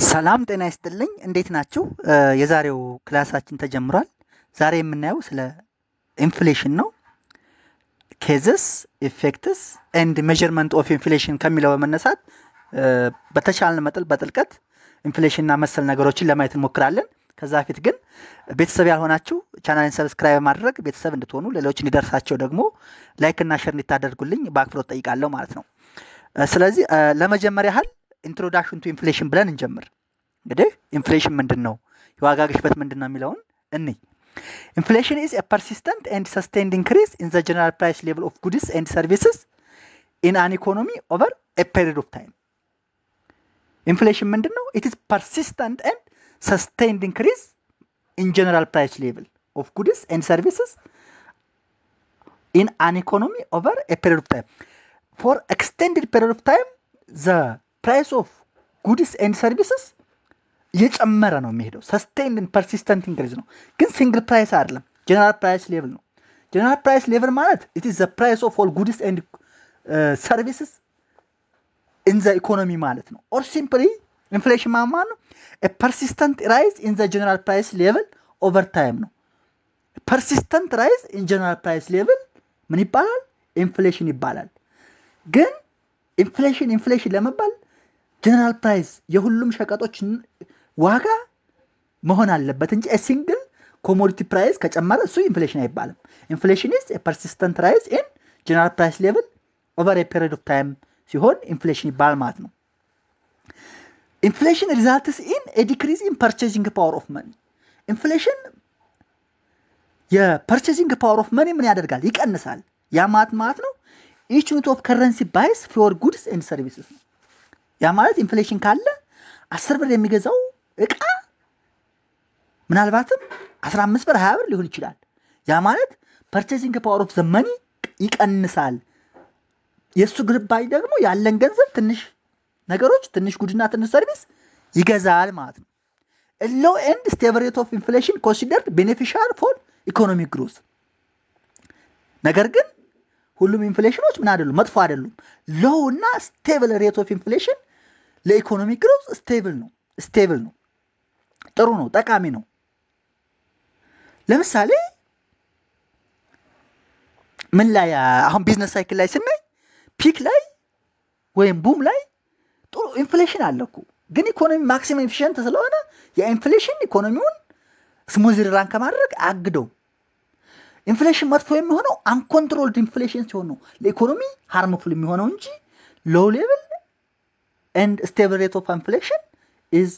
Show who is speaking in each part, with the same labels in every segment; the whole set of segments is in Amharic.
Speaker 1: ሰላም ጤና ይስጥልኝ እንዴት ናችሁ? የዛሬው ክላሳችን ተጀምሯል። ዛሬ የምናየው ስለ ኢንፍሌሽን ነው። ኬዝስ ኢፌክትስ ኤንድ ሜዠርመንት ኦፍ ኢንፍሌሽን ከሚለው በመነሳት በተቻለን መጠን በጥልቀት ኢንፍሌሽንና መሰል ነገሮችን ለማየት እንሞክራለን። ከዛ በፊት ግን ቤተሰብ ያልሆናችሁ ቻናልን ሰብስክራይብ በማድረግ ቤተሰብ እንድትሆኑ ሌሎች እንዲደርሳቸው ደግሞ ላይክ እና ሼር እንድታደርጉልኝ በአክብሮት ጠይቃለሁ ማለት ነው። ስለዚህ ለመጀመሪያ ያህል ኢንትሮዳክሽን ቱ ኢንፍሌሽን ብለን እንጀምር። እንግዲህ ኢንፍሌሽን ምንድን ነው፣ የዋጋ ግሽበት ምንድን ነው የሚለውን እንይ። ኢንፍሌሽን ኢዝ ኤ ፐርሲስተንት ኤንድ ሰስቴንድ ኢንክሪዝ ኢን ዘ ጀነራል ፕራይስ ሌቭል ኦፍ ጉድስ ኤንድ ሰርቪስስ ኢን አን ኢኮኖሚ ኦቨር ኤ ፔሪድ ኦፍ ታይም። ኢንፍሌሽን ምንድን ነው? ኢት ኢዝ ፐርሲስተንት ኤንድ ሰስቴንድ ኢንክሪዝ ኢን ጀነራል ፕራይስ ሌቭል ኦፍ ጉድስ ኤንድ ሰርቪስስ ኢን አን ኢኮኖሚ ኦቨር ኤ ፔሪድ ኦፍ ታይም ፎር ኤክስቴንድድ ፔሪድ ኦፍ ታይም ዘ ፕራይስ ኦፍ ጉድስ ኤንድ ሰርቪስስ እየጨመረ ነው የሚሄደው። ሰስቴንድ ፐርሲስተንት ኢንክሪዝ ነው፣ ግን ሲንግል ፕራይስ አይደለም፣ ጀነራል ፕራይስ ሌቭል ነው። ጀነራል ፕራይስ ሌቭል ማለት ኢት ኢዝ ዘ ፕራይስ ኦፍ ኦል ጉድስ ኤንድ ሰርቪስስ ኢን ዘ ኢኮኖሚ ማለት ነው። ኦር ሲምፕሊ ኢንፍሌሽን ማለት ነው ፐርሲስተንት ራይዝ ኢን ዘ ጀነራል ፕራይስ ሌቭል ኦቨር ታይም ነው። ፐርሲስተንት ራይዝ ኢን ጀነራል ፕራይስ ሌቭል ምን ይባላል? ኢንፍሌሽን ይባላል። ግን ኢንፍሌሽን ለመባል ጀነራል ፕራይስ የሁሉም ሸቀጦች ዋጋ መሆን አለበት እንጂ ሲንግል ኮሞዲቲ ፕራይስ ከጨመረ እሱ ኢንፍሌሽን አይባልም። ኢንፍሌሽን ኢዝ ፐርሲስተንት ራይዝ ኢን ጀነራል ፕራይስ ሌቭል ኦቨር ኤ ፔሪድ ኦፍ ታይም ሲሆን ኢንፍሌሽን ይባላል ማለት ነው። ኢንፍሌሽን ሪዛልትስ ኢን ኤ ዲክሪዝ ኢን ፐርቼዚንግ ፓወር ኦፍ መኒ። ኢንፍሌሽን የፐርቼዚንግ ፓወር ኦፍ መኒ ምን ያደርጋል? ይቀንሳል። ያ ማለት ነው ኢች ዩኒት ኦፍ ከረንሲ ባይስ ፎር ጉድስ ኤንድ ሰርቪስስ ነው። ያ ማለት ኢንፍሌሽን ካለ 10 ብር የሚገዛው እቃ ምናልባትም 15 ብር 20 ብር ሊሆን ይችላል። ያ ማለት ፐርቼዚንግ ፓወር ኦፍ ዘ መኒ ይቀንሳል። የእሱ ግልባጭ ደግሞ ያለን ገንዘብ ትንሽ ነገሮች፣ ትንሽ ጉድና ትንሽ ሰርቪስ ይገዛል ማለት ነው። ሎው ኤንድ ስቴብል ሬት ኦፍ ኢንፍሌሽን ኮንሲደርድ ቤኔፊሻል ፎር ኢኮኖሚክ ግሮዝ። ነገር ግን ሁሉም ኢንፍሌሽኖች ምን አይደሉም፣ መጥፎ አይደሉም። ሎው እና ስቴብል ሬት ኦፍ ኢንፍሌሽን ለኢኮኖሚክ ግሮዝ ስቴብል ነው፣ ጥሩ ነው፣ ጠቃሚ ነው። ለምሳሌ ምን ላይ አሁን ቢዝነስ ሳይክል ላይ ስናይ ፒክ ላይ ወይም ቡም ላይ ጥሩ ኢንፍሌሽን አለ እኮ፣ ግን ኢኮኖሚ ማክሲመም ኤፊሽንት ስለሆነ የኢንፍሌሽን ኢኮኖሚውን ስሙዝ ራን ከማድረግ አግደው። ኢንፍሌሽን መጥፎ የሚሆነው አንኮንትሮልድ ኢንፍሌሽን ሲሆን ነው ለኢኮኖሚ ሃርምፉል የሚሆነው እንጂ ሎው ሌቭል ኤንድ ስቴብል ሬት ኦፍ ኢንፍሌሽን ኢዝ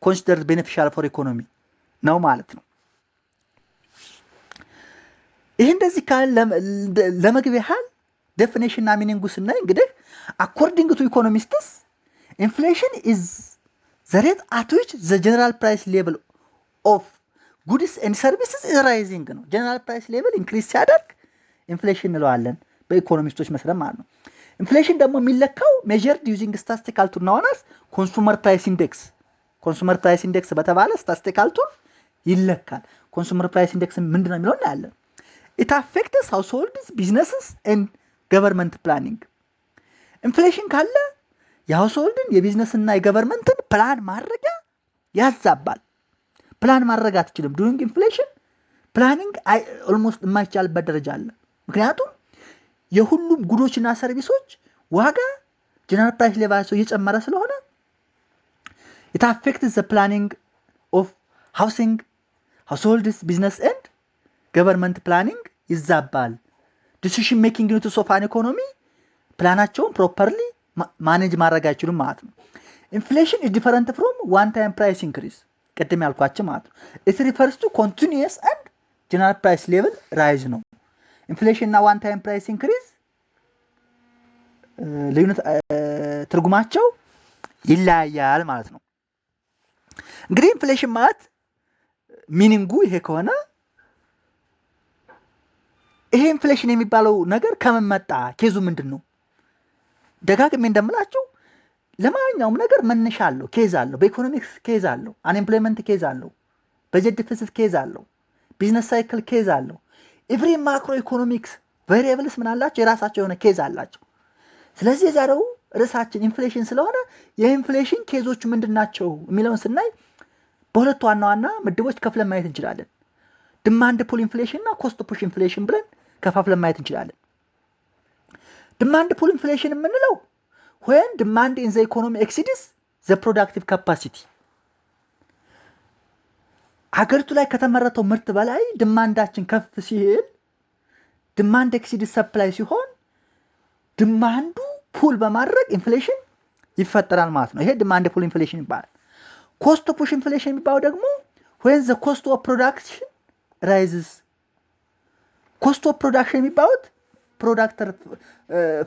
Speaker 1: ኮንሲደርድ ቤኔፊሻል ፎር ኢኮኖሚ ነው ማለት ነው። ይህ እንደዚህ ካለ ለመግቢያ ያህል ዴፊኒሽን እና ሚኒንጉ ስናይ እንግዲህ አኮርዲንግ ቱ ኢኮኖሚስትስ ኢንፍሌሽን ኢዝ ዘ ሬት አት ዊች ዘ ጀነራል ፕራይስ ሌቭል ኦፍ ጉድስ ኤንድ ሰርቪስስ ኢዝ ራይዚንግ ነው። ጀነራል ፕራይስ ሌቭል ኢንክሪዝ ሲያደርግ ኢንፍሌሽን እንለዋለን በኢኮኖሚስቶች መሰረት ማለት ነው። ኢንፍሌሽን ደግሞ የሚለካው ሜዠርድ ዩዚንግ ስታቲስቲካል ቱል ነው አናስ ኮንሱመር ፕራይስ ኢንዴክስ። ኮንሱመር ፕራይስ ኢንዴክስ በተባለ ስታቲስቲካል ቱል ይለካል። ኮንሱመር ፕራይስ ኢንዴክስ ምንድነው የሚለው እናያለን። ኢት አፌክትስ ሃውስሆልድስ ቢዝነስስ ኤንድ ገቨርንመንት ፕላኒንግ። ኢንፍሌሽን ካለ የሃውስሆልድን የቢዝነስና የገቨርንመንትን ፕላን ማድረጊያ ያዛባል። ፕላን ማድረግ አትችልም። ዱሪንግ ኢንፍሌሽን ፕላኒንግ ኦልሞስት የማይቻልበት ደረጃ አለ። ምክንያቱም የሁሉም ጉዶችና ሰርቪሶች ዋጋ ጀነራል ፕራይስ ሌቭላቸው እየጨመረ ስለሆነ ኢት አፌክትስ ዘ ፕላኒንግ ኦፍ ሃውሲንግ ሃውስሆልድስ ቢዝነስ ኤንድ ገቨርንመንት ፕላኒንግ ይዛባል። ዲሲሽን ሜኪንግ ዩኒትስ ኦፍ አን ኢኮኖሚ ፕላናቸውን ፕሮፐርሊ ማኔጅ ማድረግ አይችሉም ማለት ነው። ኢንፍሌሽን ኢዝ ዲፈረንት ፍሮም ዋን ታይም ፕራይስ ኢንክሪዝ። ቅድም ያልኳቸው ማለት ነው። ኢት ሪፈርስ ቱ ኮንቲኒየስ ኤንድ ጀነራል ፕራይስ ሌቭል ራይዝ ነው። ኢንፍሌሽን እና ዋን ታይም ፕራይስ ኢንክሪዝ ልዩነት ትርጉማቸው ይለያያል ማለት ነው። እንግዲህ ኢንፍሌሽን ማለት ሚኒንጉ ይሄ ከሆነ ይሄ ኢንፍሌሽን የሚባለው ነገር ከምን መጣ? ኬዙ ምንድን ነው? ደጋግሜ እንደምላቸው ለማንኛውም ነገር መነሻ አለው፣ ኬዝ አለው። በኢኮኖሚክስ ኬዝ አለው፣ አንኤምፕሎይመንት ኬዝ አለው፣ በጀት ዲፊሲት ኬዝ አለው፣ ቢዝነስ ሳይክል ኬዝ አለው። ኤቭሪ ማክሮ ኢኮኖሚክስ ቬሪየብልስ ምን አላቸው? የራሳቸው የሆነ ኬዝ አላቸው። ስለዚህ የዛሬው ርዕሳችን ኢንፍሌሽን ስለሆነ የኢንፍሌሽን ኬዞቹ ምንድናቸው የሚለውን ስናይ በሁለት ዋና ዋና ምድቦች ከፍለን ማየት እንችላለን። ዲማንድ ፑል ኢንፍሌሽን እና ኮስት ፑሽ ኢንፍሌሽን ብለን ከፋፍለን ማየት እንችላለን። ዲማንድ ፑል ኢንፍሌሽን የምንለው when demand in the economy exceeds the productive capacity ሀገሪቱ ላይ ከተመረተው ምርት በላይ ዲማንዳችን ከፍ ሲል ዲማንድ ኤክሲድ ሰፕላይ ሲሆን ዲማንዱ ፑል በማድረግ ኢንፍሌሽን ይፈጠራል ማለት ነው። ይሄ ዲማንድ ፑል ኢንፍሌሽን ይባላል። ኮስት ፑሽ ኢንፍሌሽን የሚባለው ደግሞ when the cost of production rises cost of production የሚባሉት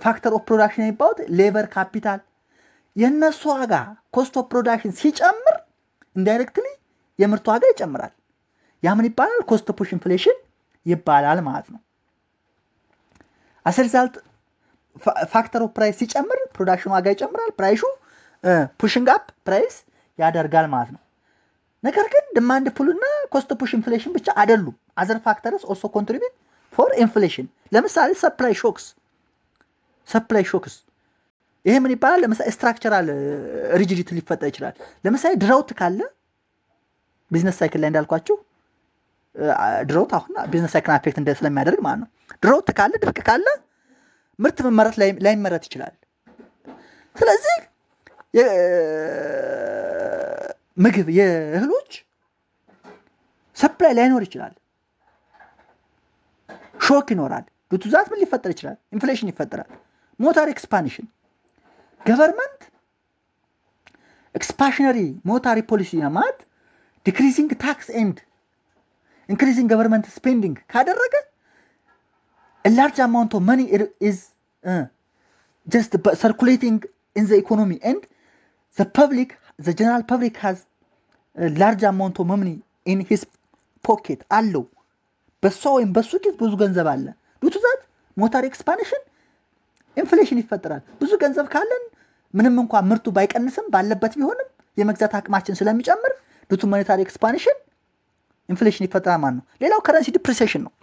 Speaker 1: ፋክተር ኦፍ ፕሮዳክሽን የሚባሉት ሌበር ካፒታል የነሱ ዋጋ ኮስት ኦፍ ፕሮዳክሽን ሲጨምር ኢንዳይሬክትሊ የምርቱ ዋጋ ይጨምራል። ያ ምን ይባላል? ኮስት ፑሽ ኢንፍሌሽን ይባላል ማለት ነው። አስ ሪዛልት ፋክተር ኦፍ ፕራይስ ሲጨምር ፕሮዳክሽን ዋጋ ይጨምራል፣ ፕራይሱ ፑሽንግ አፕ ፕራይስ ያደርጋል ማለት ነው። ነገር ግን ዲማንድ ፑል እና ኮስት ፑሽ ኢንፍሌሽን ብቻ አይደሉም። አዘር ፋክተርስ ኦልሶ ኮንትሪቢዩት ፎር ኢንፍሌሽን። ለምሳሌ ሰፕላይ ሾክስ ይሄ ምን ይባላል? ለምሳሌ ስትራክቸራል ሪጂዲቲ ሊፈጠር ይችላል። ለምሳሌ ድራውት ካለ ቢዝነስ ሳይክል ላይ እንዳልኳችሁ ድራውት አሁን ቢዝነስ ሳይክል አፌክት ስለሚያደርግ ማለት ነው። ድራውት ካለ ድርቅ ካለ ምርት መመረት ላይመረት ይችላል። ስለዚህ ምግብ የእህሎች ሰፕላይ ላይኖር ይችላል፣ ሾክ ይኖራል። ዱቱ ዛት ምን ሊፈጠር ይችላል? ኢንፍሌሽን ይፈጠራል። ሞታሪ ኤክስፓንሽን ገቨርንመንት ኤክስፓንሽነሪ ሞታሪ ፖሊሲ ማለት ዲክሪዚንግ ታክስ ኤንድ ኢንክሪዚንግ ገቨርንመንት ስፔንዲንግ ካደረገ ላርጅ አማውንት ኦፍ መኒ ኢዝ ጀስት ሰርኩሌቲንግ ኢን ዘ ኢኮኖሚ ኤንድ ዘ ጀነራል ፐብሊክ ሃዝ ላርጅ አማውንት ኦፍ መኒ ኢን ሂስ ፖኬት አለው። በሷ ወይም በሱ ኪስ ብዙ ገንዘብ አለ። ዱቱ ዛት ሞታሪ ኤክስፓንሽን ኢንፍሌሽን ይፈጠራል። ብዙ ገንዘብ ካለን ምንም እንኳን ምርቱ ባይቀንስም ባለበት ቢሆንም የመግዛት አቅማችን ስለሚጨምር ዱቱ ሞኔታሪ ኤክስፓንሽን ኢንፍሌሽን ይፈጠራል ማለት ነው። ሌላው ከረንሲ ዲፕሪሲዬሽን ነው።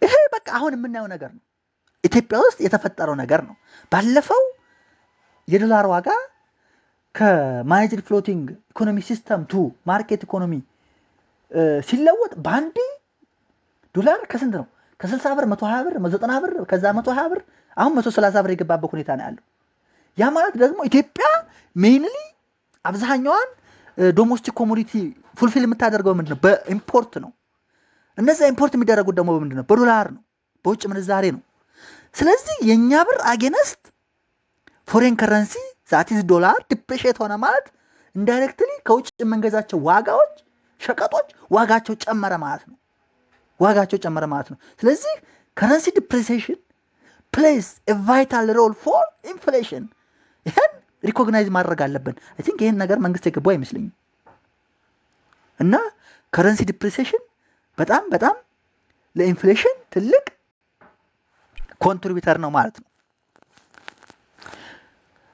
Speaker 1: ይሄ በቃ አሁን የምናየው ነገር ነው። ኢትዮጵያ ውስጥ የተፈጠረው ነገር ነው። ባለፈው የዶላር ዋጋ ከማኔጅድ ፍሎቲንግ ኢኮኖሚ ሲስተም ቱ ማርኬት ኢኮኖሚ ሲለወጥ በአንዴ ዶላር ከስንት ነው? ከ60 ብር 120 ብር 190 ብር ከዛ 120 ብር አሁን 130 ብር የገባበት ሁኔታ ነው ያለው። ያ ማለት ደግሞ ኢትዮጵያ ሜይንሊ አብዛኛዋን ዶሜስቲክ ኮሞዲቲ ፉልፊል የምታደርገው ምንድነው? በኢምፖርት ነው። እነዛ ኢምፖርት የሚደረጉት ደግሞ በምንድነው? በዶላር ነው፣ በውጭ ምንዛሬ ነው። ስለዚህ የኛ ብር አጌነስት ፎሬን ከረንሲ ዛቲስ ዶላር ዲፕሪሺየት ሆነ ማለት ኢንዳይሬክትሊ ከውጭ የምንገዛቸው ዋጋዎች ሸቀጦች ዋጋቸው ጨመረ ማለት ነው። ስለዚህ ከረንሲ ዲፕሪሲዬሽን ፕሌይስ ኤ ቫይታል ሮል ፎር ኢንፍሌሽን። ይሄን ሪኮግናይዝ ማድረግ አለብን። አይ ቲንክ ይሄን ነገር መንግስት የገባው አይመስለኝም። እና ከረንሲ ዲፕሪሲዬሽን በጣም ለኢንፍሌሽን ትልቅ ኮንትሪቢዩተር ነው ማለት ነው።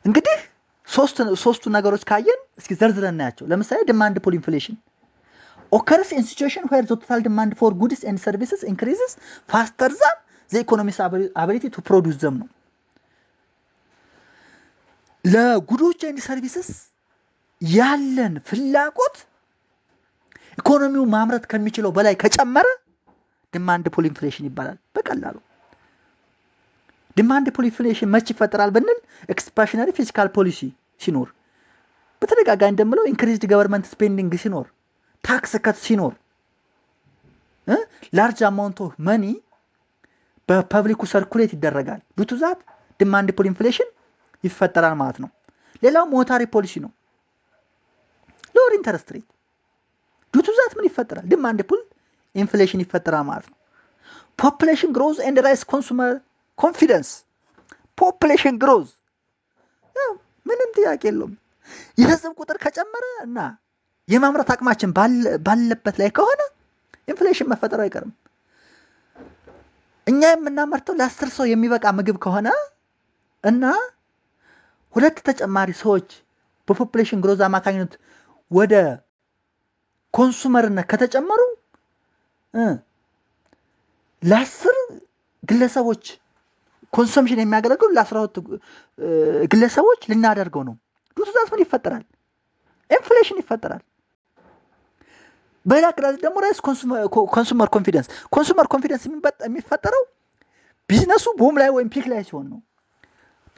Speaker 1: እንግዲህ ሶስቱ ነገሮች ካየን እስኪ ዘርዝረን እናያቸው። ለምሳሌ ዲማንድ ፑል ኢንፍሌሽን occurs in situation where the total demand for goods and services increases faster than the economy's ability to produce them ነው። ለጉዶች and services ያለን ፍላጎት ኢኮኖሚው ማምረት ከሚችለው በላይ ከጨመረ ዲማንድ ፑል ኢንፍሌሽን ይባላል በቀላሉ። ዲማንድ ፑል ኢንፍሌሽን መች ይፈጠራል ብንል ኤክስፓንሽነሪ ፊስካል ፖሊሲ ሲኖር፣ በተደጋጋሚ እንደምለው ኢንክሪዝድ ገቨርንመንት ስፔንዲንግ ሲኖር፣ ታክስ ከት ሲኖር፣ ላርጅ አማውንት ኦፍ መኒ በፐብሊኩ ሰርኩሌት ይደረጋል። ዱቱ ዛት ዲማንድ ፑል ኢንፍሌሽን ይፈጠራል ማለት ነው። ሌላው ሞኔታሪ ፖሊሲ ነው። ሎወር ኢንተረስት ሬት ዱቱ ዛት ምን ይፈጠራል? ዲማንድ ፑል ኢንፍሌሽን ይፈጠራል ማለት ነው። ፖፑሌሽን ግሮዝ ኤንድ ራይስ ኮንሱመር ኮንፊደንስ ፖፑሌሽን ግሮዝ ምንም ጥያቄ የለውም። የህዝብ ቁጥር ከጨመረ እና የማምረት አቅማችን ባለበት ላይ ከሆነ ኢንፍሌሽን መፈጠሩ አይቀርም። እኛ የምናመርተው ለ10 ሰው የሚበቃ ምግብ ከሆነ እና ሁለት ተጨማሪ ሰዎች በፖፑሌሽን ግሮዝ አማካኝነት ወደ ኮንሱመርነት ከተጨመሩ ለ10 ግለሰቦች ኮንሰምሽን የሚያገለግሉ ለ12 ግለሰቦች ልናደርገው ነው። ዱቱ ዛት ምን ይፈጠራል? ኢንፍሌሽን ይፈጠራል። በሌላ ክላስ ደግሞ ራይስ ኮንሱመር ኮንፊደንስ። ኮንሱመር ኮንፊደንስ የሚፈጠረው ቢዝነሱ ቦም ላይ ወይም ፒክ ላይ ሲሆን ነው።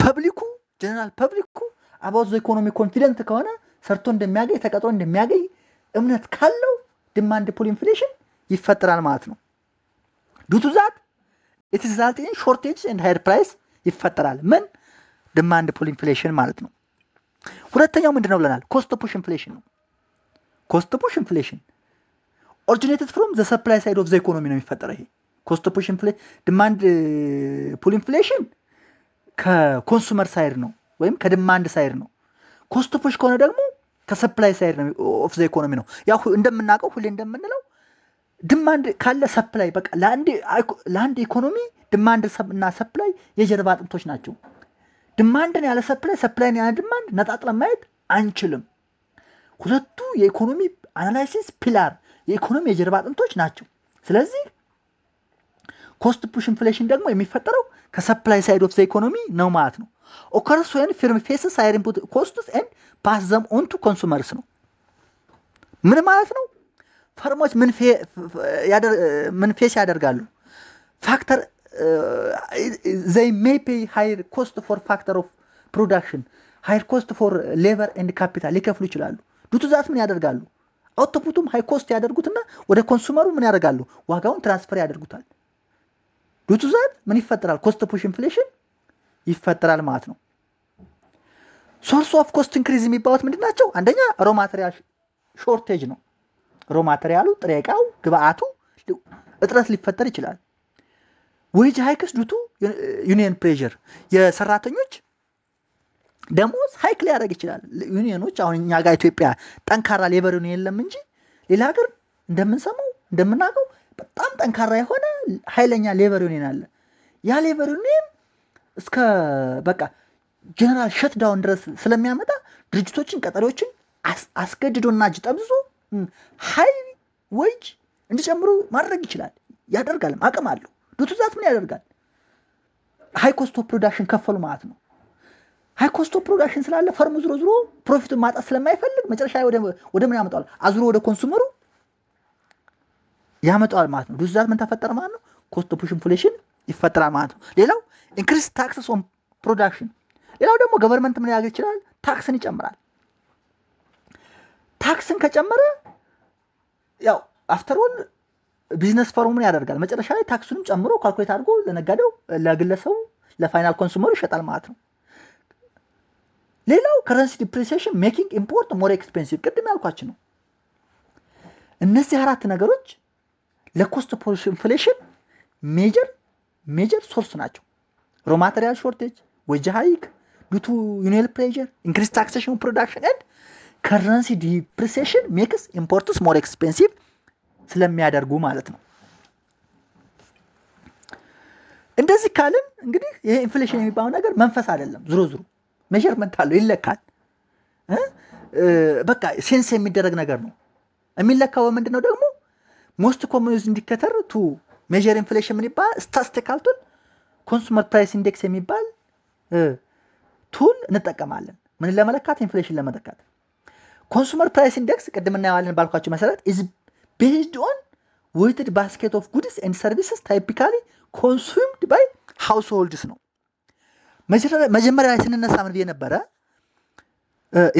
Speaker 1: ፐብሊኩ ጀነራል ፐብሊኩ አባውት ዘ ኢኮኖሚ ኮንፊደንት ከሆነ ሰርቶ እንደሚያገኝ ተቀጥሮ እንደሚያገኝ እምነት ካለው ዲማንድ ፑል ኢንፍሌሽን ይፈጠራል ማለት ነው። ዱቱ ዛት ኢት ኢዝ ሪዛልት ኢን ሾርቴጅ ኤንድ ሃየር ፕራይስ ይፈጠራል። ምን ዲማንድ ፑል ኢንፍሌሽን ማለት ነው። ሁለተኛው ምንድነው ብለናል? ኮስት ፑሽ ኢንፍሌሽን ነው። ኮስት ፑሽ ኢንፍሌሽን ኦሪጂኔትድ ፍሮም ዘ ሰፕላይ ሳይድ ኦፍ ዘ ኢኮኖሚ ነው የሚፈጠረው። ይሄ ኮስት ፑሽ ኢንፍሌሽን ዲማንድ ፑል ኢንፍሌሽን ከኮንሱመር ሳይድ ነው ወይም ከዲማንድ ሳይድ ነው። ኮስት ፑሽ ከሆነ ደግሞ ከሰፕላይ ሳይድ ነው ኦፍ ዘ ኢኮኖሚ ነው። ያው እንደምናውቀው ሁሌ እንደምንለው ዲማንድ ካለ ሰፕላይ በቃ ለአንድ ኢኮኖሚ ዲማንድ እና ሰፕላይ የጀርባ አጥንቶች ናቸው። ዲማንድን ያለ ሰፕላይ፣ ሰፕላይን ያለ ዲማንድ ነጣጥለን ማየት አንችልም። ሁለቱ የኢኮኖሚ አናላይሲስ ፒላር የኢኮኖሚ የጀርባ አጥንቶች ናቸው። ስለዚህ ኮስት ፑሽ ኢንፍሌሽን ደግሞ የሚፈጠረው ከሰፕላይ ሳይድ ኦፍ ዘ ኢኮኖሚ ነው ማለት ነው። ኦከርስ ዌን ፊርም ፌስስ ሃየር ኢንፑት ኮስትስ ኤንድ ፓስ ዘም ኦን ቱ ኮንሱመርስ ነው። ምን ማለት ነው? ፈርሞች ምን ፌስ ያደርጋሉ? ፋክተር they may pay higher cost for factor of production, higher cost for labor and capital ሊከፍሉ ይችላሉ። ዱቱ ዛት ምን ያደርጋሉ? አውትፑቱም ሃይ ኮስት ያደርጉትና ወደ ኮንሱመሩ ምን ያደርጋሉ? ዋጋውን ትራንስፈር ያደርጉታል። ዱቱ ዛት ምን ይፈጠራል? ኮስት ፑሽ ኢንፍሌሽን ይፈጠራል ማለት ነው። ሶርስ ኦፍ ኮስት ኢንክሪዝ የሚባሉት ምንድናቸው? አንደኛ ሮ ማቴሪያል ሾርቴጅ ነው። ሮ ማቴሪያሉ ጥሬ ዕቃው ግብአቱ እጥረት ሊፈጠር ይችላል። ዌጅ ሃይክስ ዱቱ ዩኒየን ፕሬሸር የሰራተኞች ደሞዝ ሃይክ ሊያደርግ ይችላል። ዩኒየኖች አሁን እኛ ጋር ኢትዮጵያ ጠንካራ ሌበር ዩኒየን የለም እንጂ ሌላ ሀገር እንደምንሰማው እንደምናውቀው በጣም ጠንካራ የሆነ ኃይለኛ ሌበር ዩኒየን አለ። ያ ሌበር ዩኒየን እስከ በቃ ጀነራል ሸትዳውን ድረስ ስለሚያመጣ ድርጅቶችን ቀጣሪዎችን አስገድዶና እጅ ጠብዞ ሃይ ዌጅ እንዲጨምሩ ማድረግ ይችላል። ያደርጋል፣ አቅም አለው። ዱቱ ዛት ምን ያደርጋል? ሃይ ኮስት ኦፍ ፕሮዳክሽን ከፈሉ ማለት ነው። ሃይ ኮስት ኦፍ ፕሮዳክሽን ስላለ ፈርሙ ዝሮ ዝሮ ፕሮፊቱን ማጣት ስለማይፈልግ መጨረሻ ወደ ምን ያመጣዋል? አዝሮ ወደ ኮንሱመሩ ያመጣዋል ማለት ነው። ዱቱ ዛት ምን ተፈጠረ ማለት ነው? ኮስት ፑሽ ኢንፍሌሽን ይፈጠራል ማለት ነው። ሌላው ኢንክሪዝ ታክስስ ኦን ፕሮዳክሽን። ሌላው ደግሞ ገቨርንመንት ምን ያደርግ ይችላል? ታክስን ይጨምራል። ታክስን ከጨመረ ያው አፍተር ኦል ቢዝነስ ፈርሙ ምን ያደርጋል? መጨረሻ ላይ ታክሱንም ጨምሮ ካልኩሌት አድርጎ ለነጋዴው፣ ለግለሰቡ፣ ለፋይናል ኮንሱመሩ ይሸጣል ማለት ነው። ሌላው ከረንሲ ዲፕሪሲዬሽን ሜኪንግ ኢምፖርት ሞር ኤክስፔንሲቭ ቅድም ያልኳችሁ ነው። እነዚህ አራት ነገሮች ለኮስት ፑሽ ኢንፍሌሽን ሜጀር ሶርስ ናቸው። ሮ ማቴሪያል ሾርቴጅ፣ ዌጅ ሃይክ ዱቱ ዩኒየን ፕሬሸር፣ ኢንክሪዝ ታክሴሽን ፕሮዳክሽን ኤንድ ከረንሲ ዲፕሪሲዬሽን ሜክስ ኢምፖርትስ ሞር ኤክስፔንሲቭ ስለሚያደርጉ ማለት ነው። እንደዚህ ካልን እንግዲህ ይሄ ኢንፍሌሽን የሚባለው ነገር መንፈስ አይደለም። ዝሮ ሜዠርመንት አለው፣ ይለካል። በቃ ሴንስ የሚደረግ ነገር ነው። የሚለካው ምንድነው ደግሞ? ሞስት ኮመን ዩዝ ኢንዲኬተር ቱ ሜዠር ኢንፍሌሽን ምን ይባላል? ስታቲስቲካል ቱል ኮንሱመር ፕራይስ ኢንዴክስ የሚባል ቱል እንጠቀማለን። ምን ለመለካት? ኢንፍሌሽን ለመለካት። ኮንሱመር ፕራይስ ኢንዴክስ ቅድም እናየዋለን ባልኳችሁ መሰረት is based on weighted basket of goods and services typically consumed by households ነው። መጀመሪያ ላይ ስንነሳ ምን ብዬ ነበረ?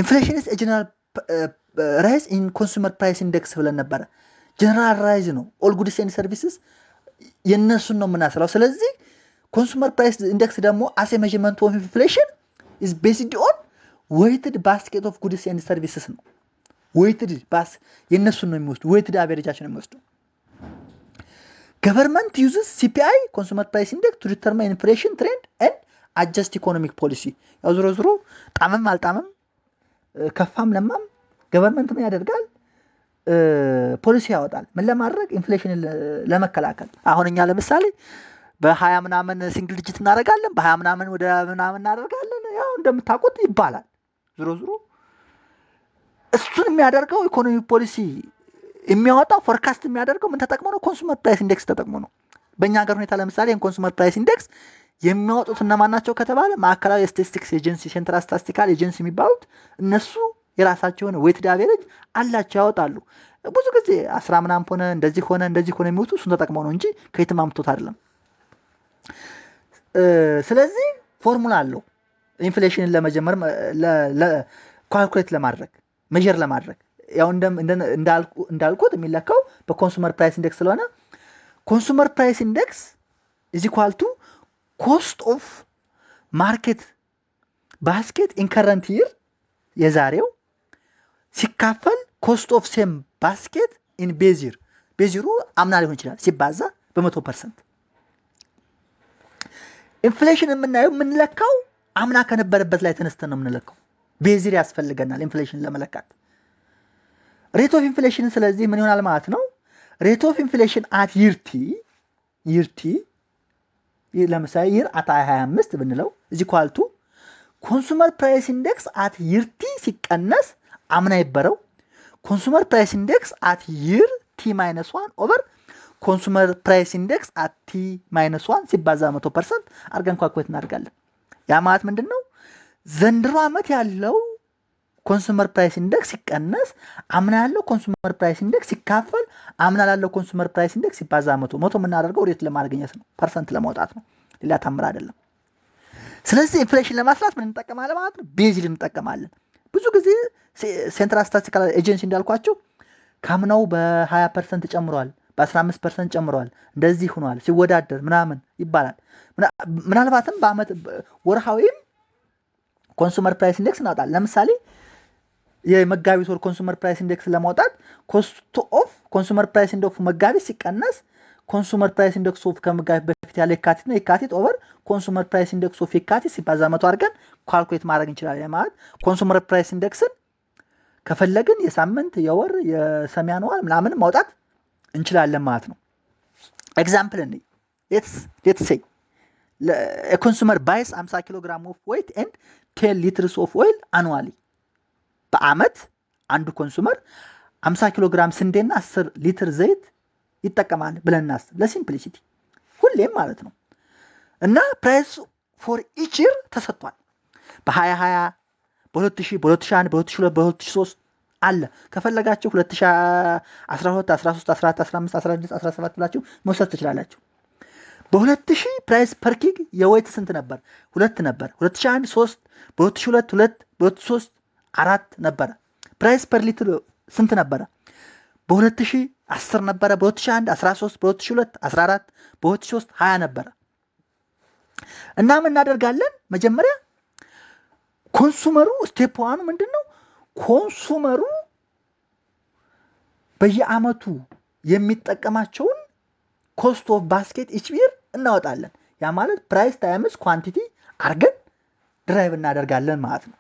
Speaker 1: ኢንፍሌሽን is a general rise in consumer price index ብለን ነበረ። ጀነራል ራይዝ ነው። ኦል ጉድስ ኤንድ ሰርቪስስ የነሱን ነው የምናስላው። ስለዚህ ኮንሱመር ፕራይስ ኢንዴክስ ደግሞ as a measurement of inflation is based on weighted basket of goods and services ነው። weighted ባስ የነሱን ነው የሚወስዱ፣ weighted አቨሬጃችን ነው የሚወስዱ። ገቨርንመንት uses CPI consumer price index to determine inflation trend and adjust economic policy። ያው ዝሮ ጣምም አልጣምም ከፋም ለማም ገቨርንመንት ምን ያደርጋል? ፖሊሲ ያወጣል። ምን ለማድረግ? ኢንፍሌሽንን ለመከላከል። አሁን እኛ ለምሳሌ በ20 ምናምን ሲንግል ዲጂት እናደርጋለን፣ በ20 ምናምን ወደ ምናምን እናደርጋለን። ያው እንደምታውቁት ይባላል። ዝሮ እሱን የሚያደርገው ኢኮኖሚ ፖሊሲ የሚያወጣው ፎርካስት የሚያደርገው ምን ተጠቅሞ ነው? ኮንሱመር ፕራይስ ኢንዴክስ ተጠቅሞ ነው። በእኛ ሀገር ሁኔታ ለምሳሌ ኮንሱመር ፕራይስ ኢንዴክስ የሚያወጡት እነማን ናቸው ከተባለ ማዕከላዊ ስታቲስቲክስ ኤጀንሲ ሴንትራል ስታቲስቲካል ኤጀንሲ የሚባሉት እነሱ የራሳቸው የሆነ ዌይትድ አቬሬጅ አላቸው ያወጣሉ። ብዙ ጊዜ 10 ምናምን ሆነ እንደዚህ ሆነ የሚወጡ እሱን ተጠቅመው ነው እንጂ ከየትም አምጥቶት አይደለም። ስለዚህ ፎርሙላ አለው ኢንፍሌሽንን ለመጀመር ካልኩሌት ለማድረግ ሜዠር ለማድረግ ያው እንዳልኩት የሚለካው በኮንሱመር ፕራይስ ኢንዴክስ ስለሆነ ኮንሱመር ፕራይስ ኢንዴክስ ኢዝ ኢኳል ቱ ኮስት ኦፍ ማርኬት ባስኬት ኢን ከረንት ይር የዛሬው ሲካፈል ኮስት ኦፍ ሴም ባስኬት ኢን ቤዚር ቤዚሩ አምና ሊሆን ይችላል ሲባዛ በ100%። ኢንፍሌሽን የምንለካው አምና ከነበረበት ላይ ተነስተን ነው የምንለካው። ቤዚር ያስፈልገናል ኢንፍሌሽን ለመለካት። ሬት ኦፍ ኢንፍሌሽን ስለዚህ ምን ይሆናል ማለት ነው? ሬት ኦፍ ኢንፍሌሽን አት ይር ቲ ለምሳሌ ይር አት 25 ብንለው እዚ ኳልቱ ኮንሱመር ፕራይስ ኢንዴክስ አት ይር ቲ ሲቀነስ አምና ይበረው ኮንሱመር ፕራይስ ኢንዴክስ አት ይር ቲ ማይነስ 1 ኦቨር ኮንሱመር ፕራይስ ኢንዴክስ አት ቲ ማይነስ 1 ሲባዛ 100% አድርገን ኳልኩሌት እናደርጋለን። ያ ማለት ምንድነው? ዘንድሮ ዓመት ያለው ኮንሱመር ፕራይስ ኢንዴክስ ሲቀነስ አምና ያለው ኮንሱመር ፕራይስ ኢንዴክስ ሲካፈል አምና ያለው ኮንሱመር ፕራይስ ኢንዴክስ ሲባዛ 100 የምናደርገው ሬት ለማግኘት ነው፣ ፐርሰንት ለማውጣት ነው፣ ሌላ ታምር አይደለም። ስለዚህ ኢንፍሌሽን ለማስላት ምን እንጠቀማለን ማለት ነው? ቤዚር እንጠቀማለን። ብዙ ጊዜ ሴንትራል ስታቲስቲካል ኤጀንሲ እንዳልኳቸው ካምናው በ20% ጨምሯል፣ በ15% ጨምሯል፣ እንደዚህ ሆኗል ሲወዳደር ምናምን ይባላል። ምናልባትም በአመት ወርሃዊም ኮንሱመር ፕራይስ ኢንዴክስ እናወጣለን። ለምሳሌ የመጋቢት ወር ኮንሱመር ፕራይስ ኢንዴክስ ለማውጣት ኮስት ኦፍ ኮንሱመር ፕራይስ ኢንዴክስ መጋቢት ሲቀነስ ኮንሱመር ፕራይስ ኢንዴክስ ኦፍ ከመጋቢት በፊት ያለ የካቲት ነው። የካቲት ኦቨር ኮንሱመር ፕራይስ ኢንዴክስ ኦፍ የካቲት ሲባዛ 100 አድርገን ካልኩሌት ማድረግ እንችላለን። ማለት ኮንሱመር ፕራይስ ኢንዴክስን ከፈለግን የሳምንት የወር የሰሚያንዋል ምናምን ማውጣት እንችላለን ማለት ነው። ኤግዛምፕል እንይ። ሌትስ ሴይ a consumer buys 50 ኪሎግራም of weight and 10 liters of oil annually። በአመት አንዱ ኮንሱመር 50 ኪሎግራም ስንዴና 10 ሊትር ዘይት ይጠቀማል ብለን እናስብ፣ ለሲምፕሊሲቲ ሁሌም ማለት ነው። እና ፕራይስ ፎር ኢች ይር ተሰጥቷል። በ2020 በ2000 በ2001 በ2002 በ2003 አለ። ከፈለጋችሁ 2012 13 14 15 16 17 ብላችሁ መውሰድ ትችላላችሁ። በ2000 ፕራይስ ፐር ኪግ የዌት ስንት ነበር? 2 ነበር። 2001 3፣ በ2002 2፣ በ2003 4 ነበር። ፕራይስ ፐር ሊትር ስንት ነበር? በ2000 10 ነበር። በ2001 13፣ በ2002 14፣ በ2003 20 ነበር። እና ምን እናደርጋለን? መጀመሪያ ኮንሱመሩ ስቴፕ 1 ምንድነው? ኮንሱመሩ በየአመቱ የሚጠቀማቸውን ኮስት ኦፍ ባስኬት ኢች ይር እናወጣለን። ያ ማለት ፕራይስ ታይምስ ኳንቲቲ አርገን ድራይቭ እናደርጋለን ማለት ነው።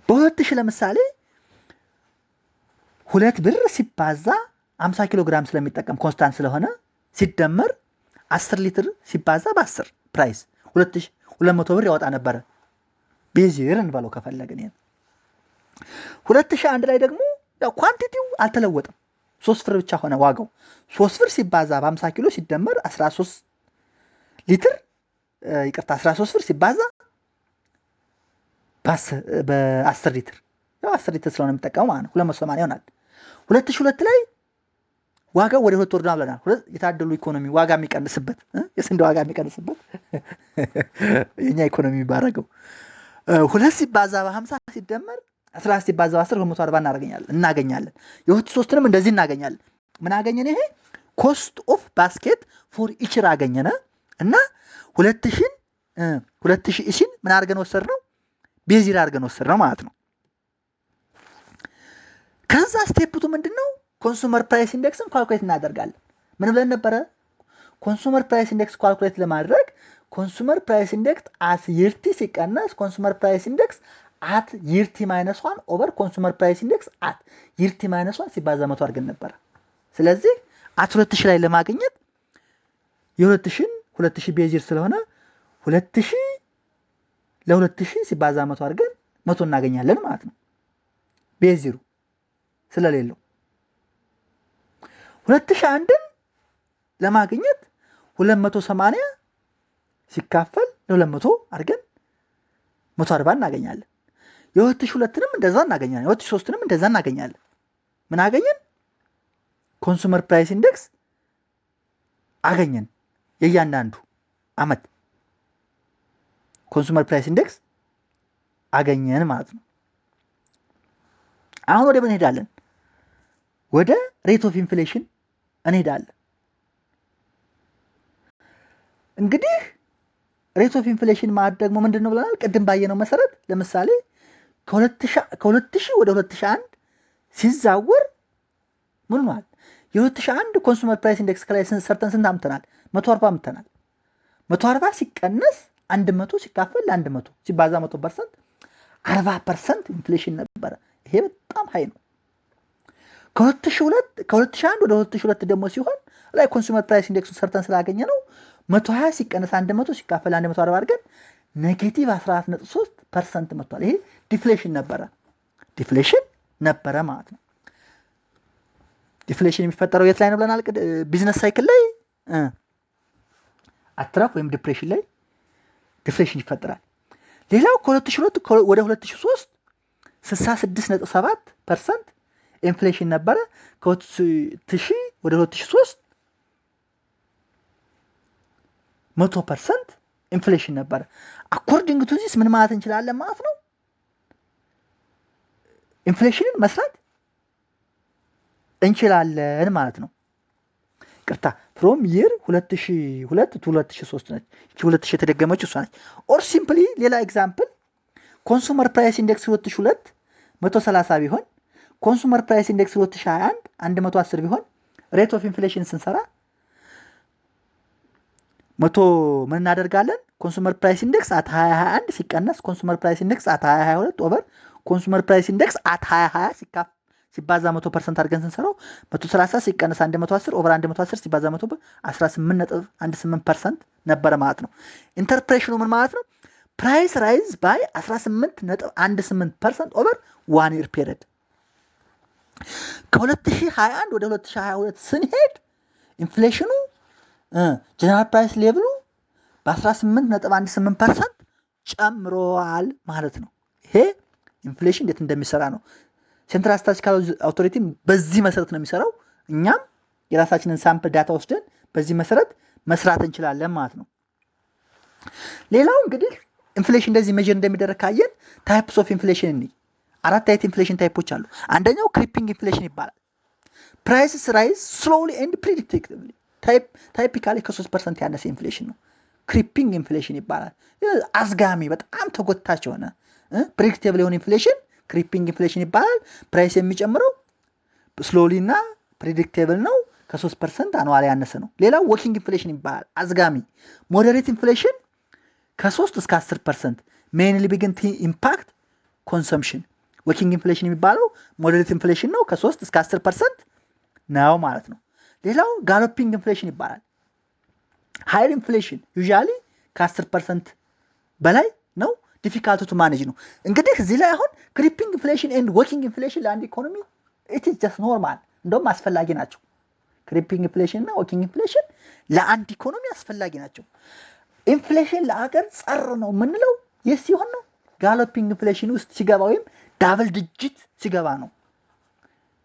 Speaker 1: በ2000 ለምሳሌ 2 ብር ሲባዛ 50 ኪሎ ግራም ስለሚጠቀም ኮንስታንት ስለሆነ ሲደመር 10 ሊትር ሲባዛ በ10 ፕራይስ 2200 ብር ያወጣ ነበር። ቤዚር እንበለው ከፈለግን። 2001 ላይ ደግሞ ያው ኳንቲቲው አልተለወጠም፣ 3 ብር ብቻ ሆነ ዋጋው። 3 ብር ሲባዛ በ50 ኪሎ ሲደመር 13 ሊትር 13 ብር ሲባዛ በ10 ሊትር ያው 10 ሊትር ስለሆነ የሚጠቀመው ማለት ነው 280 ይሆናል። 2002 ላይ ዋጋው ወደ 2 ወርዷል ብለናል። የታደሉ ኢኮኖሚ ዋጋ የሚቀንስበት የስንዴ ዋጋ የሚቀንስበት የኛ ኢኮኖሚ ባረገው 2 ሲባዛ በ50 ሲደመር 11 ሲባዛ በ10 240 እናገኛለን። የ2003ንም እንደዚህ እናገኛለን። ምን አገኘን? ይሄ ኮስት ኦፍ ባስኬት ፎር ኢች ይር አገኘነ እና 2000 ኢችን ምን አድርገን ወሰድነው? ቤዚር አድርገን ወሰድነው ማለት ነው። ከዛ ስቴፕቱ ምንድነው? ኮንሱመር ፕራይስ ኢንዴክስን ካልኩሌት እናደርጋለን። ምን ብለን ነበረ? ኮንሱመር ፕራይስ ኢንዴክስ ካልኩሌት ለማድረግ ኮንሱመር ፕራይስ ኢንዴክስ አት ይርቲ ሲቀነስ ኮንሱመር ፕራይስ ኢንዴክስ አት ይርቲ ማይነስ 1 ኦቨር ኮንሱመር ፕራይስ ኢንዴክስ አት ይርቲ ማይነስ 1 ሲባዛ 100 አድርገን ነበር። ስለዚህ አት 2000 ላይ ለማግኘት የ2000 ቤዚር ስለሆነ 2000 ለ2000 ሲባዛ 100 አድርገን 100 እናገኛለን ማለት ነው። ቤዚሩ ስለሌለው 2001ን ለማግኘት 280 ሲካፈል ለ200 አድርገን 140 እናገኛለን። የ2002ንም እንደዛ እናገኛለን። የ2003ንም እንደዛ እናገኛለን። ምን አገኘን? ኮንሱመር ፕራይስ ኢንዴክስ አገኘን። የእያንዳንዱ አመት ኮንሱመር ፕራይስ ኢንዴክስ አገኘን ማለት ነው። አሁን ወደ ምን እንሄዳለን? ወደ ሬት ኦፍ ኢንፍሌሽን እንሄዳለን። እንግዲህ ሬት ኦፍ ኢንፍሌሽን ማለት ደግሞ ምንድነው ብለናል? ቅድም ባየነው መሰረት ለምሳሌ ከ2000 ወደ 2001 ሲዛወር ምን ማለት የ2001 ኮንሱመር ፕራይስ ኢንዴክስ ከላይ ሰርተን ስንት አምጥተናል? 140 አምጥተናል። 140 ሲቀነስ 100 ሲካፈል ለ100 ሲባዛ 100% 40% ኢንፍሌሽን ነበረ። ይሄ በጣም ሃይ ነው። ከ2001 ወደ 2002 ደግሞ ሲሆን ላይ ኮንሱመር ፕራይስ ኢንዴክሱን ሰርተን ስላገኘ ነው 120 ሲቀነስ 100 ሲካፈል 140 አድርገን ኔጌቲቭ 14.3% መጥቷል። ይሄ ዲፍሌሽን ነበረ ማለት ነው። ዲፍሌሽን የሚፈጠረው የት ላይ ነው ብለናል? ቢዝነስ ሳይክል ላይ አትራፍ ወይም ዲፕሬሽን ላይ ዲፍሌሽን ይፈጠራል። ሌላው ከ2002 ወደ 2003 66.7% ኢንፍሌሽን ነበረ። ከ2000 ወደ 2003 100% ኢንፍሌሽን ነበረ። አኮርዲንግ ቱ ዚስ ምን ማለት እንችላለን ማለት ነው? ኢንፍሌሽንን መስራት እንችላለን ማለት ነው። ቅርታ ፍሮም ይር 2002 to 2003 ነች። 2000 የተደገመችው እሷ ነች። ኦር ሲምፕሊ ሌላ ኤግዛምፕል ኮንሱመር ፕራይስ ኢንዴክስ 2002 130 ቢሆን ኮንሱመር ፕራይስ ኢንዴክስ 2021 110 ቢሆን ሬት ኦፍ ኢንፍሌሽን ስንሰራ ምን እናደርጋለን? ኮንሱመር ፕራይስ ኢንዴክስ አት 2021 ሲቀነስ ኮንሱመር ፕራይስ ኢንዴክስ አት 2022 ኦቨር ኮንሱመር ፕራይስ ኢንዴክስ አት 2020 ሲባዛ 100% አድርገን ስንሰራው 130 ሲቀነስ 110 ኦቨር 110 ሲባዛ 100 18.18% ነበረ ማለት ነው። ኢንተርፕሬሽኑ ምን ማለት ነው? ፕራይስ ራይዝ ባይ 18.18% ኦቨር 1 year period። ከ2021 ወደ 2022 ስንሄድ ኢንፍሌሽኑ ጀነራል ፕራይስ ሌቭሉ በ18.18% ጨምሯል ማለት ነው። ይሄ ኢንፍሌሽን እንዴት እንደሚሰራ ነው። ሴንትራል ስታቲስቲካል አውቶሪቲ በዚህ መሰረት ነው የሚሰራው። እኛም የራሳችንን ሳምፕል ዳታ ወስደን በዚህ መሰረት መስራት እንችላለን ማለት ነው። ሌላው እንግዲህ ኢንፍሌሽን እንደዚህ ሜጀር እንደሚደረግ ካየን ታይፕስ ኦፍ ኢንፍሌሽን እንይ። 4 አይነት ኢንፍሌሽን ታይፖች አሉ። አንደኛው ክሪፒንግ ኢንፍሌሽን ይባላል። ፕራይስስ ራይዝ ስሎሊ ኤንድ ፕሪዲክቲቭሊ ታይፒካሊ ከ3% ያነሰ ኢንፍሌሽን ነው። ክሪፒንግ ኢንፍሌሽን ይባላል። አዝጋሚ በጣም ተጎታች የሆነ ፕሪዲክቲቭሊ የሆነ ኢንፍሌሽን ክሪፒንግ ኢንፍሌሽን ይባላል። ፕራይስ የሚጨምረው ስሎሊ እና ፕሪዲክቴብል ነው። ከ3% አኑዋል ያነሰ ነው። ሌላው ወኪንግ ኢንፍሌሽን ይባላል። አዝጋሚ ሞዴሬት ኢንፍሌሽን ከ3 እስከ 10% ሜይንሊ ቢግን ቱ ኢምፓክት ኮንሰምፕሽን። ወኪንግ ኢንፍሌሽን የሚባለው ሞዴሬት ኢንፍሌሽን ነው። ከ3 እስከ 10% ነው ማለት ነው። ሌላው ጋሎፒንግ ኢንፍሌሽን ይባላል። ሃይር ኢንፍሌሽን ዩዥዋሊ ከ10% በላይ ነው። ዲፊካልት ቱ ማኔጅ ነው። እንግዲህ እዚህ ላይ አሁን ክሪፒንግ ኢንፍሌሽን ኤንድ ወኪንግ ኢንፍሌሽን ለአንድ ኢኮኖሚ ኢት ኢዝ ጀስት ኖርማል፣ እንደውም አስፈላጊ ናቸው። ክሪፒንግ ኢንፍሌሽን እና ወኪንግ ኢንፍሌሽን ለአንድ ኢኮኖሚ አስፈላጊ ናቸው። ኢንፍሌሽን ለሀገር ጸር ነው የምንለው የት ሲሆን ነው? ጋሎፒንግ ኢንፍሌሽን ውስጥ ሲገባ ወይም ዳብል ዲጂት ሲገባ ነው።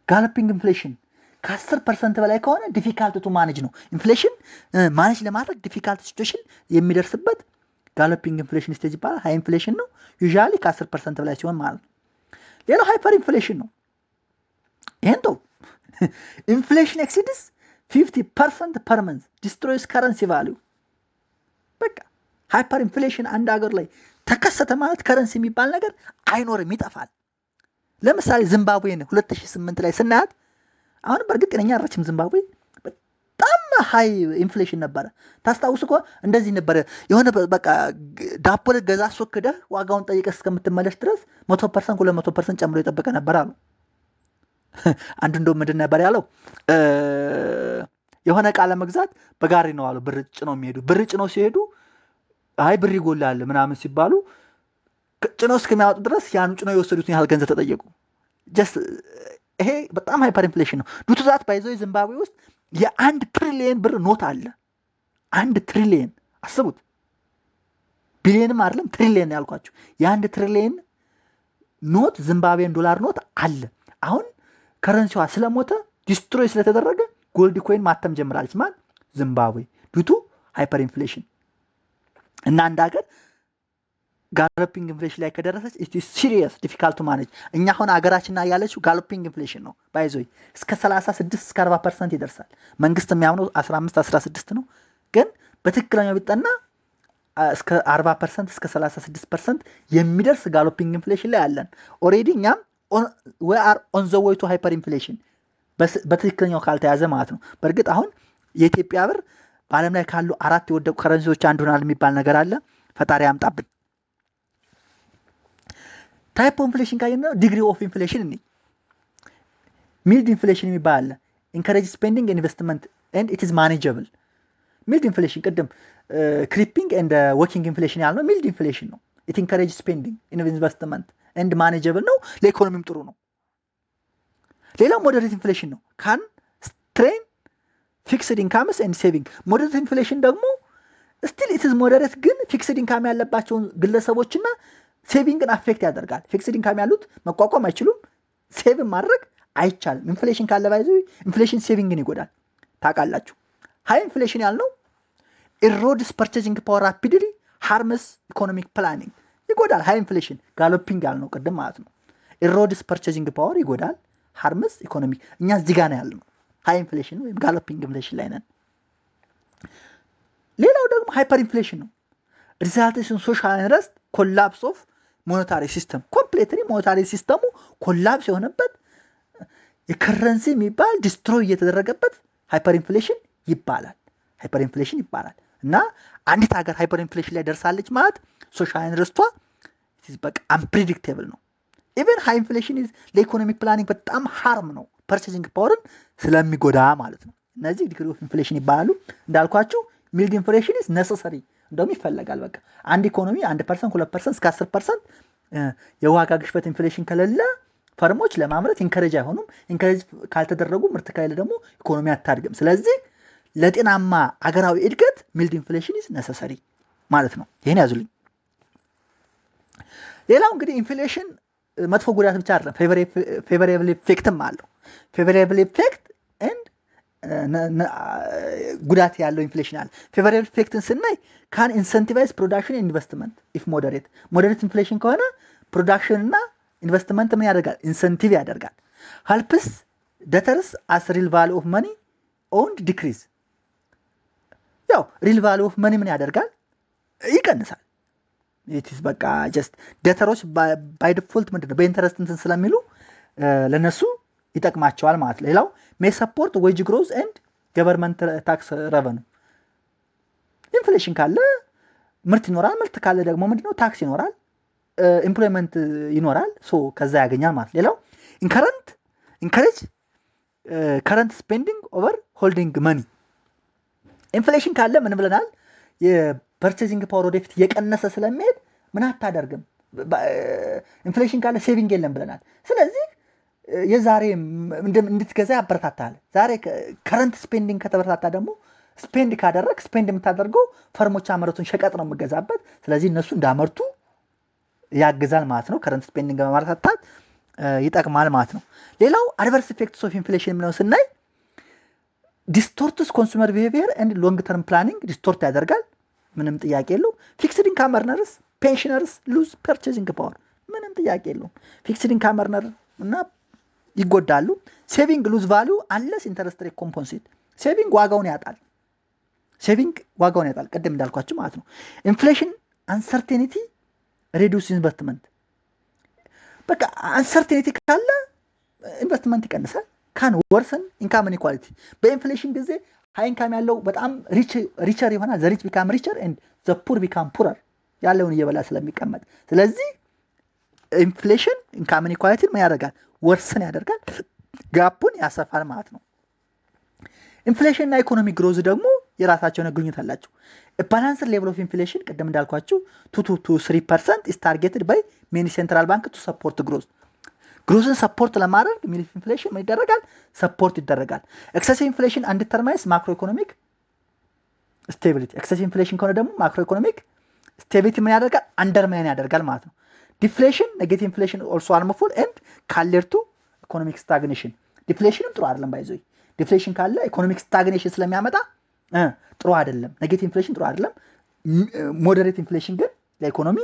Speaker 1: ጋሎፒንግ ኢንፍሌሽን ከ10% በላይ ከሆነ ዲፊካልት ቱ ማኔጅ ነው። ኢንፍሌሽን ማኔጅ ለማድረግ ዲፊካልት ሲቹዌሽን የሚደርስበት ጋሎፒንግ ኢንፍሌሽን ስቴጅ ይባላል። ሃይ ኢንፍሌሽን ነው ዩዥዋሊ ከ10% በላይ ሲሆን ማለት ነው። ሌላው ሃይፐር ኢንፍሌሽን ነው። ይሄን ተው። ኢንፍሌሽን ኤክሲድስ 50% ፐር መንዝ ዲስትሮይስ ከረንሲ ቫልዩ። በቃ ሃይፐር ኢንፍሌሽን አንድ ሀገር ላይ ተከሰተ ማለት ከረንሲ የሚባል ነገር አይኖርም፣ ይጠፋል። ለምሳሌ ዚምባብዌን 2008 ላይ ስናያት አሁን በእርግጥ ጤነኛ አይደለችም ዚምባብዌ፣ በጣም ሃይ ኢንፍሌሽን ነበረ። ታስታውስ እኮ እንደዚህ ነበረ። የሆነ በቃ ዳቦ ልትገዛ አስወክደህ ዋጋውን ጠይቀህ እስከምትመለስ ድረስ 100% 200% ጨምሮ የጠበቀ ነበር አሉ። አንዱ እንደው ምንድን ነበር ያለው? የሆነ ዕቃ ለመግዛት በጋሪ ነው አሉ ብር ጭነው የሚሄዱ። ብር ጭነው ሲሄዱ አይ ብር ይጎላል ምናምን ሲባሉ ጭነው እስከሚያወጡ ድረስ ያን ጭነው የወሰዱትን ያህል ገንዘብ ተጠየቁ። ጀስት ይሄ በጣም ሃይፐር ኢንፍሌሽን ነው። ዱቱ ዛት ባይዘው ዚምባብዌ ውስጥ የ1 ትሪሊየን ብር ኖት አለ። 1 ትሪሊየን አስቡት። ቢሊየንም አይደለም ትሪሊየን ያልኳችሁ። የአንድ ትሪሊየን ኖት ዚምባብዌን ዶላር ኖት አለ። አሁን ከረንሲዋ ስለሞተ ዲስትሮይ ስለተደረገ ጎልድ ኮይን ማተም ጀምራለች ማለት ዚምባብዌ ዱቱ ሃይፐር ኢንፍሌሽን። እና አንድ ሀገር ጋሎፒንግ ኢንፍሌሽን ላይ ከደረሰች ኢት ኢዝ ሲሪየስ ዲፊካልት ቱ ማኔጅ። እኛ አሁን ሀገራችንና ያለችው ጋሎፒንግ ኢንፍሌሽን ነው። ባይዞይ እስከ 36 እስከ 40% ይደርሳል። መንግስት የሚያምነው 15 16 ነው፣ ግን በትክክለኛው ቢጠና እስከ 40% እስከ 36% የሚደርስ ጋሎፒንግ ኢንፍሌሽን ላይ አለን። ኦሬዲ እኛም we are on the way to hyper inflation በትክክለኛው ካልተያዘ ማለት ነው። በእርግጥ አሁን የኢትዮጵያ ብር በዓለም ላይ ካሉ 4 የወደቁ ከረንሲዎች አንዱ ሆናል የሚባል ነገር አለ። ፈጣሪ ያምጣብን። ታይፕ ኦፍ ኢንፍሌሽን ካየነው ዲግሪ ኦፍ ኢንፍሌሽን እኔ ሚልድ ኢንፍሌሽን የሚባል አለ። ኢንከሬጅ ስፔንዲንግ ኢንቨስትመንት ኤንድ ኢት ኢዝ ማኔጀብል። ሚልድ ኢንፍሌሽን ቅድም ክሪፒንግ ኤንድ ወኪንግ ኢንፍሌሽን ያልነው ሚልድ ኢንፍሌሽን ነው። ኢት ኢንከሬጅ ስፔንዲንግ ኢንቨስትመንት ኤንድ ማኔጀብል ነው፣ ለኢኮኖሚም ጥሩ ነው። ሌላው ሞደሬት ኢንፍሌሽን ነው። ካን ስትሬን ፊክስድ ኢንካምስ ኤንድ ሴቪንግ። ሞደሬት ኢንፍሌሽን ደግሞ ስቲል ኢት ኢዝ ሞደሬት፣ ግን ፊክስድ ኢንካም ያለባቸውን ግለሰቦችና ሴቪንግን አፌክት ያደርጋል። ፊክስድ ኢንካም ያሉት መቋቋም አይችሉም፣ ሴቭ ማድረግ አይቻልም። ኢንፍሌሽን ካለ ባይዘ ኢንፍሌሽን ሴቪንግን ይጎዳል ታውቃላችሁ። ሃይ ኢንፍሌሽን ያልነው ኢሮድስ ፐርቼዚንግ ፓወር ራፒድሊ ሃርምስ ኢኮኖሚክ ፕላኒንግ ይጎዳል። ሃይ ኢንፍሌሽን ጋሎፒንግ ያልነው ቅድም ማለት ነው። ኢሮድስ ፐርቼዚንግ ፓወር ይጎዳል፣ ሃርምስ ኢኮኖሚክ። እኛ እዚህ ጋር ነው ያልነው ሃይ ኢንፍሌሽን ወይም ጋሎፒንግ ኢንፍሌሽን ላይ ነን። ሌላው ደግሞ ሃይፐር ኢንፍሌሽን ነው። ሪዛልትስ ኢን ሶሻል አንረስት ኮላፕስ ኦፍ ሞኔታሪ ሲስተም። ኮምፕሌትሊ ሞኔታሪ ሲስተሙ ኮላፕስ የሆነበት የከረንሲ የሚባል ዲስትሮይ እየተደረገበት ሃይፐር ኢንፍሌሽን ይባላል። ሃይፐር ኢንፍሌሽን ይባላል። እና አንዲት ሀገር ሃይፐር ኢንፍሌሽን ላይ ደርሳለች ማለት ሶሻል አንረስቷ በቃ አንፕሬዲክቴብል ነው። ኢቨን ሃይ ኢንፍሌሽን ለኢኮኖሚክ ፕላኒንግ በጣም ሃርም ነው፣ ፐርቼዚንግ ፓወርን ስለሚጎዳ ማለት ነው። እነዚህ ዲግሪ ኦፍ ኢንፍሌሽን ይባላሉ። እንዳልኳችሁ ሚልድ ኢንፍሌሽን ኢዝ ነሰሰሪ፣ እንደውም ይፈለጋል። በቃ አንድ ኢኮኖሚ 1% 2% እስከ 10% የዋጋ ግሽበት ኢንፍሌሽን ከሌለ ፈርሞች ለማምረት ኢንከሬጅ አይሆኑም። ኢንከሬጅ ካልተደረጉ ምርት ከሌለ ደግሞ ኢኮኖሚ አታድግም። ስለዚህ ለጤናማ አገራዊ እድገት ሚልድ ኢንፍሌሽን ኢዝ ነሰሰሪ ማለት ነው። ይሄን ያዙልኝ። ሌላው እንግዲህ ኢንፍሌሽን መጥፎ ጉዳት ብቻ አይደለም፣ ፌቨሬብል ኢፌክትም አለው። ፌቨሬብል ኢፌክት ኤንድ ጉዳት ያለው ኢንፍሌሽን አለ። ፌቨሬብል ኢፌክትን ስናይ ካን ኢንሰንቲቫይዝ ፕሮዳክሽን ኢንቨስትመንት ኢፍ ሞደሬት። ሞደሬት ኢንፍሌሽን ከሆነ ፕሮዳክሽን እና ኢንቨስትመንት ምን ያደርጋል? ኢንሰንቲቭ ያደርጋል። ሄልፕስ ደተርስ አስ ሪል ቫሉ ኦፍ መኒ ኦንድ ዲክሪዝ። ያው ሪል ቫሉ ኦፍ መኒ ምን ያደርጋል? ይቀንሳል። ኢትስ በቃ ጀስት ደተሮች ባይ ዲፎልት ምንድነው በኢንተረስት እንትን ስለሚሉ ለነሱ ይጠቅማቸዋል ማለት ነው። ሌላው ሜይ ሰፖርት ዌጅ ግሮዝ ኤንድ ገቨርንመንት ታክስ ረቨኑ። ኢንፍሌሽን ካለ ምርት ይኖራል፣ ምርት ካለ ደግሞ ምንድነው ታክስ ይኖራል፣ ኢምፕሎይመንት ይኖራል፣ ሶ ከዛ ያገኛል ማለት። ሌላው ኢንከሬጅ ከረንት ስፔንዲንግ ኦቨር ሆልዲንግ መኒ። ኢንፍሌሽን ካለ ምን ብለናል? የፐርቼዚንግ ፓወር ወደፊት የቀነሰ ስለሚሄድ ምን አታደርግም። ኢንፍሌሽን ካለ ሴቪንግ የለም ብለናል። ስለዚህ የዛሬ እንድትገዛ ያበረታታል። ዛሬ ከረንት ስፔንዲንግ ከተበረታታ ደግሞ ስፔንድ ካደረግ ስፔንድ የምታደርገው ፈርሞች አመረቱን ሸቀጥ ነው የምገዛበት። ስለዚህ እነሱ እንዳመርቱ ያግዛል ማለት ነው። ከረንት ስፔንዲንግ በማበረታታት ይጠቅማል ማለት ነው። ሌላው አድቨርስ ኢፌክትስ ኦፍ ኢንፍሌሽን ምነው ስናይ ዲስቶርትስ ኮንሱመር ቢሄቪየር ኤንድ ሎንግ ተርም ፕላኒንግ ዲስቶርት ያደርጋል። ምንም ጥያቄ የለው። ፊክስድ ኢንካም እርነርስ ፔንሽነርስ ሉዝ ፐርቼዚንግ ፓወር፣ ምንም ጥያቄ የለው። ፊክስድ ኢንካም እርነር እና ይጎዳሉ። ሴቪንግ ሉዝ ቫሉ አንለስ ኢንተረስት ሬት ኮምፖንሴት። ሴቪንግ ዋጋውን ያጣል። ቅድም እንዳልኳችሁ ማለት ነው። ኢንፍሌሽን አንሰርቴኒቲ ሬዱስ ኢንቨስትመንት። በቃ አንሰርቴኒቲ ካለ ኢንቨስትመንት ይቀንሳል። ካን ወርሰን ኢንካም ኢንኢኳሊቲ። በኢንፍሌሽን ጊዜ ሃይ ኢንካም ያለው በጣም ሪቸር ይሆናል። ዘ ሪች ቢካም ሪቸር ኤንድ ዘ ፑር ቢካም ፑረር፣ ያለውን እየበላ ስለሚቀመጥ። ስለዚህ ኢንፍሌሽን ኢንካም ኢንኢኳሊቲን ምን ያደርጋል? ወርሰን ያደርጋል፣ ጋፑን ያሰፋል ማለት ነው። ኢንፍሌሽን እና ኢኮኖሚ ግሮዝ ደግሞ የራሳቸው ግንኙነት አላቸው። ባላንስ ሌቭል ኦፍ ኢንፍሌሽን ቅድም እንዳልኳችሁ 2 to 3% is targeted by many central bank to support growth። ግሮዝን ሰፖርት ለማድረግ ሚል ኢንፍሌሽን ምን ይደረጋል? ሰፖርት ይደረጋል። ኤክሰሲቭ ኢንፍሌሽን አንዲተርማይንስ ማክሮ ኢኮኖሚክ ስቴቢሊቲ። ኤክሰሲቭ ኢንፍሌሽን ከሆነ ደግሞ ማክሮ ኢኮኖሚክ ስቴቢሊቲ ምን ያደርጋል? አንደርማይን ያደርጋል ማለት ነው። ዲፍሌሽን ኔጌቲቭ ኢንፍሌሽን ኦልሶ ሃርምፉል ኤንድ ካሌድ ቱ ኢኮኖሚክ ስታግኔሽን። ዲፍሌሽንም ጥሩ አይደለም። ባይዞይ ዲፍሌሽን ካለ ኢኮኖሚክ ስታግኔሽን ስለሚያመጣ ጥሩ አይደለም። ኔጌቲቭ ኢንፍሌሽን ጥሩ አይደለም። ሞዴሬት ኢንፍሌሽን ግን ለኢኮኖሚ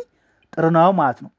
Speaker 1: ጥሩ ነው ማለት ነው።